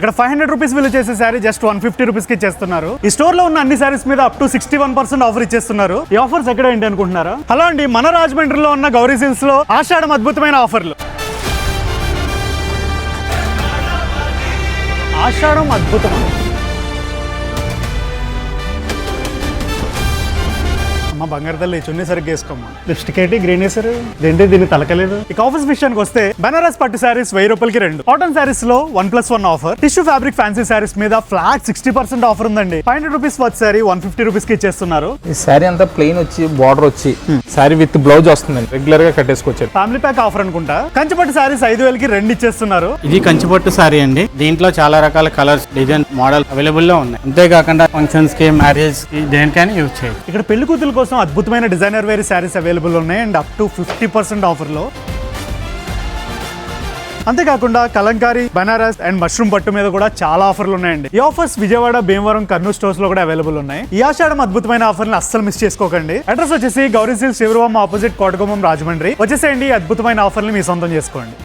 ఇక్కడ 500 రూపీస్ విలువ చేసే శారీ జస్ట్ 150 రూపీస్ కి ఇచ్చేస్తున్నారు. ఈ స్టోర్ లో ఉన్న అన్ని శారీస్ మీద అప్ టు 61% ఆఫర్ ఇచ్చేస్తున్నారు. ఈ ఆఫర్స్ ఎక్కడ ఏంటి అనుకుంటున్నారా? హలో అండి, మన రాజమండ్రిలో ఉన్న గౌరీ సిల్క్స్ లో ఆషాఢం అద్భుతమైన ఆఫర్లు. ఆషాఢం అద్భుతం. అమ్మ బంగారు తల్లి, చున్నీ సరిగ్గా వేసుకోమ్మా. లిప్స్టిక్ ఏంటి గ్రీన్ వేసారు, ఏంటి దీన్ని తలకలేదు. ఇక ఆఫీస్ విషయానికి వస్తే బనారస్ పట్టు శారీస్ 1000 రూపాయలకి 2, కాటన్ శారీస్ లో 1+1 offer, tissue fabric fancy saris మీద ఫ్లాట్ 60% ఆఫర్ ఉందండి. 500 రూపీస్ వర్త్ శారీ 150 రూపీస్ కి ఇచ్చేస్తున్నారు. ఈ శారీ అంతా ప్లెయిన్ వచ్చి బార్డర్ వచ్చి శారీ విత్ బ్లౌజ్ వస్తుందండి, రెగ్యులర్ గా కట్టేసుకోవచ్చు. ఫ్యామిలీ ప్యాక్ ఆఫర్ అనుకుంటా. కంచిపట్టు శారీస్ 5000కి 2 ఇచ్చేస్తున్నారు. ఇది కంచిపట్టు శారీ అండి. దీంట్లో చాలా రకాల కలర్స్, డిజైన్, మోడల్ అవైలబుల్ లో ఉన్నాయి. అంతేకాకుండా ఫంక్షన్స్ కి, మ్యారేజ్ కి, దేనికైనా యూజ్ చేయొచ్చు. ఇక్కడ పెళ్లి కూతురు కోసం అద్భుతమైన డిజైనర్ వేర్ శారీస్ అవైలబుల్ ఉన్నాయి అండ్ అప్ టు 50% ఆఫర్ లో. అంతేకాకుండా కలంకారీ, బనారస్ అండ్ మష్రూమ్ పట్టు మీద కూడా చాలా ఆఫర్లు ఉన్నాయండి. ఈ ఆఫర్స్ విజయవాడ, భీమవరం, కర్నూలు స్టోర్స్ లో కూడా అవైలబుల్ ఉన్నాయి. ఈ ఆషాఢం అద్భుతమైన ఆఫర్ని అస్సలు మిస్ చేసుకోకండి. అడ్రస్ వచ్చేసి గౌరీ సిల్క్స్, శివరువం ఆపోజిట్ కోటగుమ్మం, రాజమండ్రి. వచ్చేసేయండి, అద్భుతమైన ఆఫర్ని మీ సొంతం చేసుకోండి.